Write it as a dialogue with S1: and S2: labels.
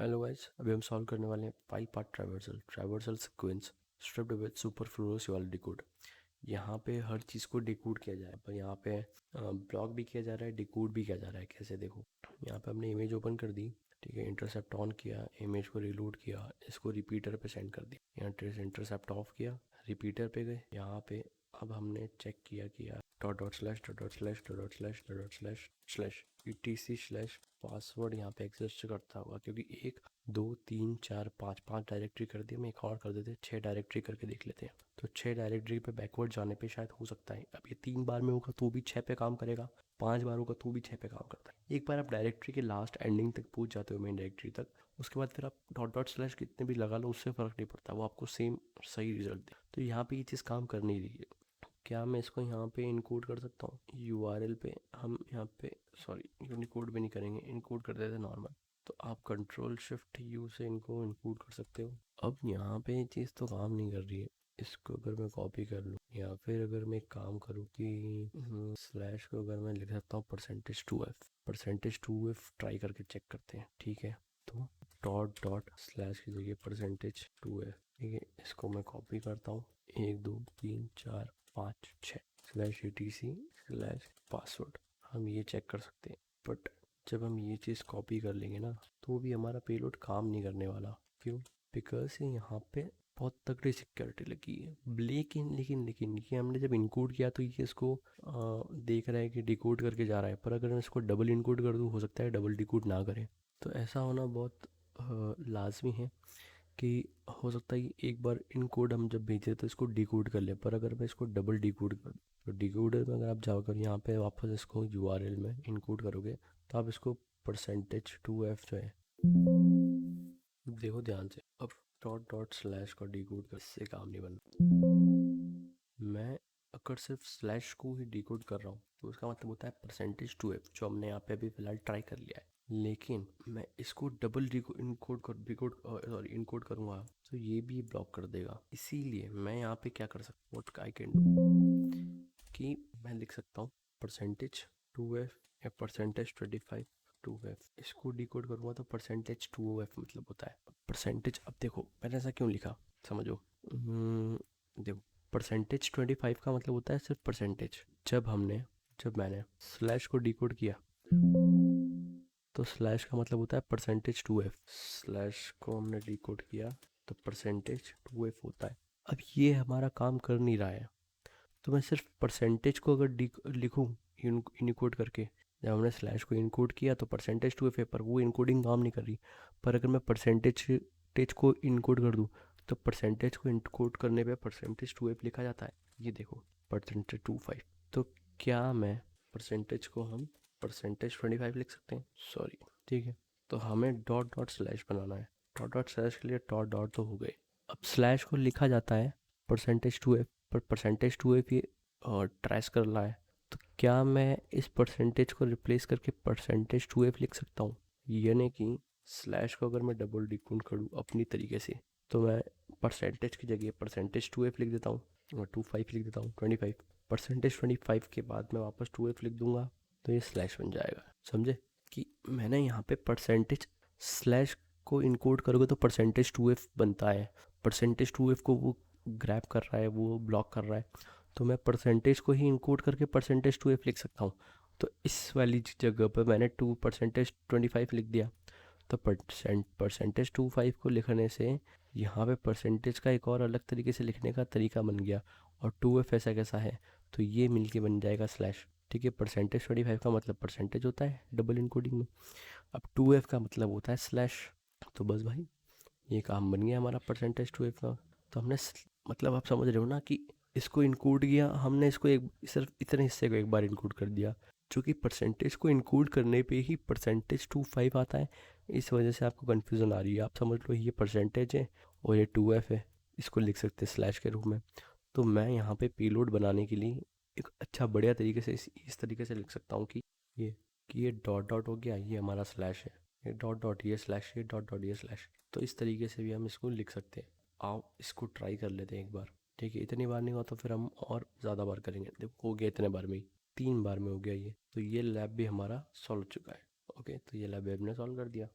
S1: Hello guys, अभी हम solve करने वाले हैं 5 part traversal sequence stripped with superfluous URL decode. यहाँ पे हर चीज़ को डिकोड किया जाए, पर यहाँ पे ब्लॉक भी किया जा रहा है, डिकोड भी किया जा रहा है। कैसे देखो, यहाँ पे हमने इमेज ओपन कर दी, ठीक है, इंटरसेप्ट ऑन किया, इमेज को रिलोड किया, इसको रिपीटर पे सेंड कर दिया। यहाँ इंटरसेप्ट ऑफ किया, रिपीटर पे गए। यहाँ पे अब हमने चेक किया dot dot slash dot dot slash dot dot slash dot dot slash slash etc slash password यहाँ पे एग्जिस्ट करता होगा, क्योंकि 1 2 3 4 5 डायरेक्टरी कर दी। हम एक और कर देते, 6 डायरेक्टरी करके देख लेते हैं। तो 6 डायरेक्टरी पे बैकवर्ड जाने पे शायद हो सकता है। अब ये 3 बार में होगा तो भी 6 पे काम करेगा, 5 बार होगा तो भी 6 पे काम करता है। एक बार आप डायरेक्टरी के लास्ट एंडिंग तक पहुंच जाते हो, मेन डायरेक्टरी तक, उसके बाद फिर आप डॉट डॉट स्लैश कितने भी लगा लो, उससे फ़र्क नहीं पड़ता, वो आपको सेम सही रिजल्ट दे। तो यहाँ पे ये चीज़ काम कर नहीं रही है। क्या मैं इसको यहाँ पे इनकोड कर सकता हूँ? यूआरएल पे हम यहाँ पे, सॉरी, यूनिकोड भी नहीं करेंगे, इनकोड कर देते नॉर्मल। तो आप कंट्रोल शिफ्ट यू से इनको इनकोड कर सकते हो। अब यहाँ पे ये चीज़ तो काम नहीं कर रही है। इसको अगर मैं कॉपी कर लूँ, या फिर अगर मैं एक काम करूँ कि स्लैश को अगर मैं लिख सकता हूँ %2f ट्राई करके चेक करते हैं, ठीक है। तो डॉट डॉट स्लैश की जगह %2f, ठीक है, इसको मैं कॉपी करता हूँ। 1 2 3 4 5 6 स्लैश etc स्लैश पासवर्ड हम ये चेक कर सकते हैं। बट जब हम ये चीज़ कॉपी कर लेंगे ना, तो भी हमारा पेलोड काम नहीं करने वाला। क्यों? बिकॉज यहाँ पे बहुत तगड़ी सिक्योरिटी लगी है। लेकिन ये हमने जब इनकोड किया तो ये इसको देख रहा है कि डिकोड करके जा रहा है, पर अगर मैं इसको डबल इनकोड कर दूँ, हो सकता है डबल डिकोड ना करे। तो ऐसा होना बहुत लाजमी है कि हो सकता है कि एक बार इन कोड हम जब भेजे तो इसको डिकोड कर ले, पर अगर मैं इसको डबल डिकोड कर, तो डिकोडर में अगर आप जाकर यहाँ पे वापस इसको यूआरएल में इनकोड करोगे, तो आप इसको %2f जो है, देखो ध्यान से, अब डॉट डॉट स्लैश का डिकोड कर, इससे काम नहीं बनना। मैं अगर सिर्फ स्लैश को ही डिकोड कर रहा हूँ तो उसका मतलब होता है %2f, जो हमने यहाँ पे अभी फिलहाल ट्राई कर लिया है। लेकिन मैं इसको डबल इनकोड कर डिकोड सॉरी इनकोड करूँगा तो ये भी ब्लॉक कर देगा। इसीलिए मैं यहाँ पे क्या कर सकता हूँ, व्हाट आई कैन डू, कि मैं लिख सकता हूँ %2f या %25 2f। इसको डिकोड करूँगा तो %2f मतलब होता है परसेंटेज। अब देखो मैंने ऐसा क्यों लिखा, समझो। देखो, %25 का मतलब होता है सिर्फ परसेंटेज। जब मैंने स्लैश को डिकोड किया, तो स्लैश का मतलब होता है %2f। स्लैश को हमने डिकोड किया तो %2f होता है। अब ये हमारा काम कर नहीं रहा है, तो मैं सिर्फ परसेंटेज को अगर लिखूँ इनकोड करके, जब हमने स्लैश को इनकोड किया तो %2f है, पर वो इनकोडिंग काम नहीं कर रही। पर अगर मैं परसेंटेज को इनकोड कर दूँ, तो परसेंटेज को इनकोड करने पे %2f लिखा जाता है। ये देखो, %25। तो क्या मैं परसेंटेज को हम %25 लिख सकते हैं? सॉरी, ठीक है। तो हमें डॉट डॉट स्लैश बनाना है। डॉट डॉट स्लैश के लिए डॉट डॉट तो हो गए। अब स्लैश को लिखा जाता है %2f, पर %2f ये ट्रेस कर रहा है। तो क्या मैं इस परसेंटेज को रिप्लेस करके %2f लिख सकता हूँ? यानी कि स्लैश को अगर मैं डबल डिकोड करूँ अपनी तरीके से, तो मैं परसेंटेज की जगह %2f लिख देता हूँ और 25 लिख देता हूँ, 25। %25 के बाद मैं वापस 2f लिख दूंगा, तो ये स्लैश बन जाएगा। समझे कि मैंने यहाँ पे परसेंटेज स्लैश को इनकोड करोगे तो %2f बनता है। %2f को वो ग्रैब कर रहा है, वो ब्लॉक कर रहा है। तो मैं परसेंटेज को ही इनकोड करके %2f लिख सकता हूँ। तो इस वाली जगह पर मैंने %25 लिख दिया। तो %25 को लिखने से यहाँ पे परसेंटेज का एक और अलग तरीके से लिखने का तरीका बन गया, और 2f ऐसा कैसा है, तो ये मिलके बन जाएगा स्लैश। ठीक है, %25 का मतलब परसेंटेज होता है डबल इनकोडिंग में, अब 2f का मतलब होता है स्लैश। तो बस भाई, ये काम बन गया हमारा %2f का। तो हमने मतलब आप समझ रहे हो ना कि इसको इनकोड किया हमने, इसको एक सिर्फ इतने हिस्से को एक बार इनकोड कर दिया, जो कि परसेंटेज को इनकोड करने पे ही %25 आता है। इस वजह से आपको कन्फ्यूज़न आ रही है। आप समझ लो ये परसेंटेज है और ये 2f है, इसको लिख सकते हैं स्लैश के रूप में। तो मैं यहाँ पे पेलोड बनाने के लिए एक अच्छा बढ़िया तरीके से इस तरीके से लिख सकता हूँ ये कि ये डॉट डॉट हो गया, ये हमारा स्लैश है, ये डॉट डॉट ये स्लैश, ये डॉट डॉट ये स्लैश। तो इस तरीके से भी हम इसको लिख सकते हैं। आओ इसको ट्राई कर लेते हैं एक बार। ठीक है, इतनी बार नहीं हुआ तो फिर हम और ज़्यादा बार करेंगे। देखो हो गया इतने बार में ही, 3 बार में हो गया ये। तो ये लैब भी हमारा सॉल्व हो चुका है। ओके, तो ये लैब भी हमने सॉल्व कर दिया।